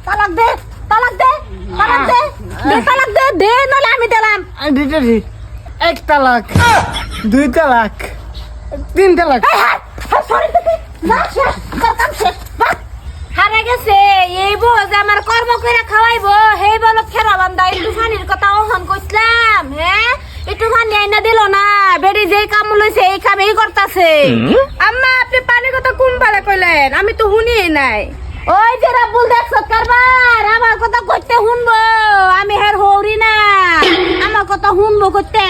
তালাক দে তালাক দে তালাক দে তালাক দে দে নালে আমি দিলাম দিতেছি 1 তালাক 2 তালাক 3 তালাক সরি না শেষ তোর কাম শেষ বাস হারে গেছে এই বউ যে আমার কর্ম করে খাওয়াইবো হেই বলো খেরা বান্দা একটু ফানির কথা ওহন কইছিলাম হ্যাঁ একটু ফানি আইনা দিল না বেড়ি যেই কাম লইছে এই কাম এই করতাছে আম্মা আপনি পানির কথা কোন বেলা কইলেন আমি তো শুনি নাই ওই যে রাব্বুল দেখছ কারবার আমার কথা কইতে শুনবো আমি হের হৌরি না আমার কথা শুনবো কইতে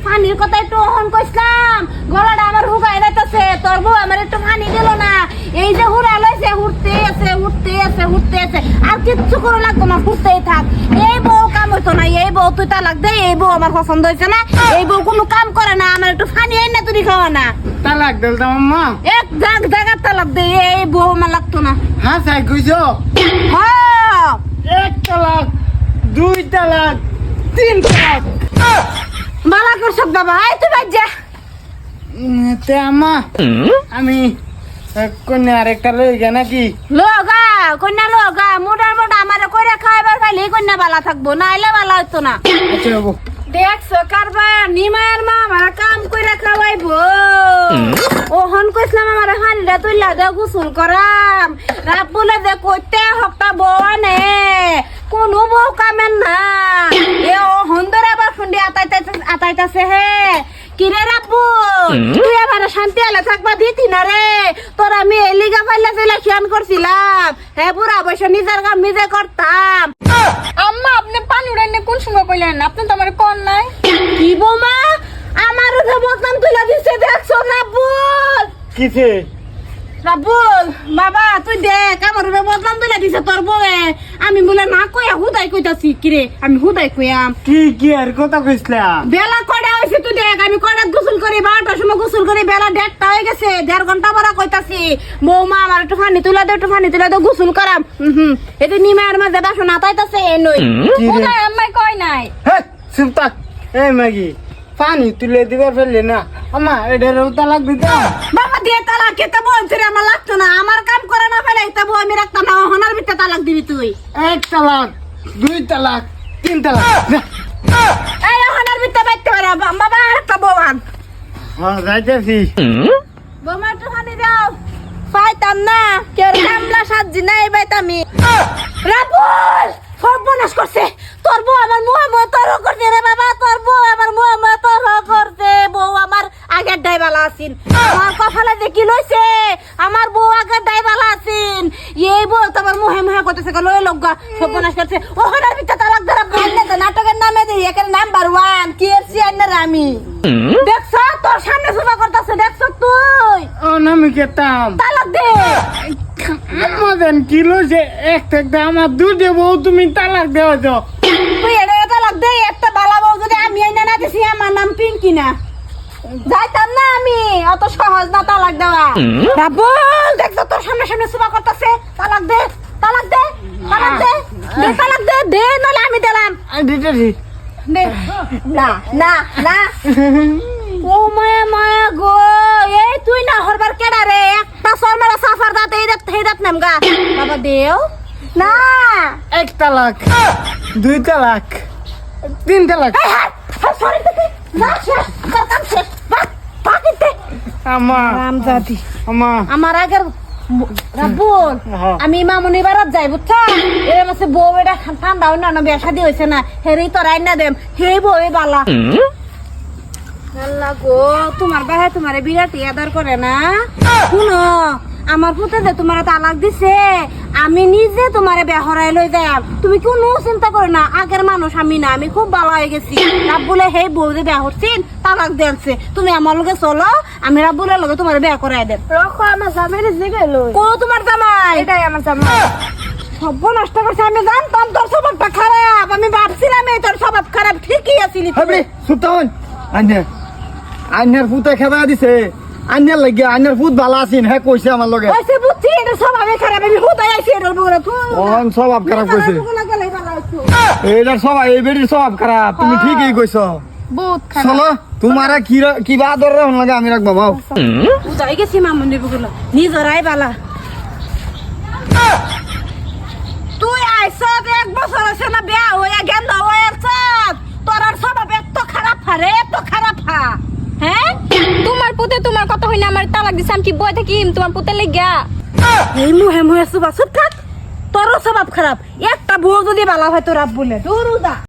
পানির কথা একটু ওহন কইছিলাম গলাটা আমার হুগাই যাইতাছে তোর বউ আমার একটু পানি দিল না এই যে হুরা লইছে হুড়তে আছে আর কিচ্ছু করে লাগতো না হুড়তেই থাক এই বউ কাম হইতো না এই বউ তুই তালাক দে এই বউ আমার পছন্দ হয়েছে না এই বউ কোনো কাম করে না আমার একটু পানি আইন না তুই খাওয়া না তালাক দিলাম আম্মা এক জায়গা তালাক দে এই বউ আমার লাগতো না হ্যাঁ সাই কইছো হ্যাঁ 1 তালাক 2 তালাক 3 তালাক বালা করছ বাবা এই তুই বাজ যা তে আম্মা আমি কোন আরেকটা লই গে নাকি লগা কন্যা মোটা আমার কইরা খাইবার খাইলে কন্যা বালা থাকবো নাইলে বালা হইতো না আচ্ছা বাবু দেখছো কারবার নিমায়ের মা আমার কাম কইরা খাওয়াইবো ওহন কইছিলাম আমার হানিটা তুইলা দে গোসল করাম রাত বলে দে কইতে হপ্তা বউ আনে কোনো বউ কামেন না এ ওহন ধরে আবার ফুন্ডি আতাইতাছে হে কিরে রাব্বু তুই আমার শান্তি আলে থাকবা দিতি না রে তোর আমি এলিগা পাইলা চলে খেয়ান করছিলাম হ্যাঁ বুড়া বয়সে নিজের কাম নিজে করতাম আম্মা আপনি পানি উড়াইনে কোন সময় কইলেন আপনি তো আমার কোন নাই কি বৌমা আমার উঠে বদনাম তুলে দিচ্ছে দেখছো রাব্বুল কিছে রাব্বুল বাবা তুই দেখ আমার উঠে বদনাম তুলে দিছে তোর বউয়ে আমি বলে না কইয়া হুদাই কইতাছি কিরে আমি হুদাই কইয়াম কি আর কথা কইছলা বেলা কয়টা হয়েছে তুই দেখ আমি কয়টা গোসল করি 12টার সময় গোসল করি বেলা 1:30 হয়ে গেছে 1.5 ঘন্টা পরে কইতাছি বৌমা আমার একটু পানি তুলে দে গোসল করাম এতে নিমায়ের মাঝে বাসন আতাইতাছে এ নই কোথায় আম্মাই কই নাই হ্যাঁ চুপ থাক এই মাগি পানি তুলে দিবার ফেললে না আম্মা এটারও তালাক দিতাম বাবা দিয়ে তালাক খেতে বলছি রে আমার লাগতো না আমার কাম করে না ফেলে এটা বউ আমি রাখতাম না হনার ভিতরে তালাক দিবি তুই 1 তালাক 2 তালাক 3 তালাক এই হনার ভিতরে বাইতে পারে বাবা একটা বউ আন হ্যাঁ যাইতেছি বৌমা একটু পানি দাও পাইতাম না কেউ কামলা সাজি নাই বাইতামি রাবুল সর্বনাশ করছে তোর বউ আমার মুয়া তর করছে রে বাবা তোর বউ আমার মুয়া তর করছে বউ আমার আগের ডাইবালা আছিন আমার কপালে যে কি লইছে আমার বউ আগের ডাইবালা আছিন এই বউ তো আমার মুহে করতেছে লই লগা সর্বনাশ করছে ও হনার ভিতরে তালাক ধরা ভাইলে তো নাটকের নামে দেই একের নাম্বার 1 কি এর সিয়ানের আমি দেখছ তোর সামনে সুবা করতেছে দেখছ তুই ও নামি কেতাম তালাক দে আমাদের কিলো যে একটা আমার দুধে বউ তুমি তালাক দেওয়া যাও তুই এটা তালাক দে একটা বালা বউ যদি আমি এনে না দিছি আমার নাম পিঙ্কি না যাইতাম না আমি অত সহজ না তালাক দেওয়া রাবুল দেখছ তোর সামনে সুবা করতেছে তালাক দে তালাক দে তালাক দে তালাক দে নালে আমি দিলাম দিতেছি দে না না না ও মায়া গো এই তুই না হরবার কেডা রে একটা শর্মারা সাফার দাঁত এই দাঁত নামগা বাবা দেও না 1 তালাক 2 তালাক 3 তালাক সরি না শেষ তোর কাম শেষ বাস পাকিতে আম্মা রামজাদি আম্মা আমার আগের রাব্বুল আমি মামুনি বারাত যাই বুঝছা এর মাসে বউ এটা ঠান্ডা হই না বিয়া শাদী হইছে না হেরি তো রাইনা দেম হেই বউ বালা আল্লাহ গো তোমার বাহে তোমারে বিরাট ইয়াদার করে না শুনো আমার পুতে যে তোমার তালাক দিছে আমি নিজে তোমারে বেহরাই লই যাম তুমি কোনো চিন্তা করো না আগের মানুষ আমি না আমি খুব ভালো হয়ে গেছি রাব্বুলে হেই বউ যে বিয়া হচ্ছিন তালাক দেনছে তুমি আমার লগে চলো আমি রাব্বুলের লগে তোমার বিয়া করাই দেব রকো আমার জামাইরে জিগে লই কো তোমার জামাই এটাই আমার জামাই সব নষ্ট করছে আমি জানতাম তোর স্বভাবটা খারাপ আমি ভাবছিলাম এই তোর স্বভাব খারাপ ঠিকই আছিলি হবে সুতাওন আন্যার ফুতে খেদা দিছে আন্যার লাগি আন্যার ফুট ভালো আছিন হ্যাঁ কইছে আমার লগে কইছে বুঝছি এটা স্বভাবে খারাপ আমি হুদাই আইছি এর বলে তুই কোন স্বভাব খারাপ কইছে এইটার স্বভাব এই বেটির স্বভাব খারাপ তুমি ঠিকই কইছো বহুত খারাপ চলো তোমারা কি বা আদর রাখুন লাগে আমি রাখবো বাবু বুঝাই গেছি মামুনি বগুলো নিজরাই বালা তুই আয় হয়েছে না বিয়া হয়ে গেল হয়েছে তোর আর স্বভাব এত খারাপ হারে এত খারাপ হা হ্যাঁ তোমার পুতে তোমার কথা হইনা আমার তালাক দিছে আমি কি বই থাকি তোমার পুতে লাগিয়া এই মুহে মুহে সুবা চুপ থাক তোরও স্বভাব খারাপ একটা বউ যদি বালা হয় তোর আব্বুলে দূর দা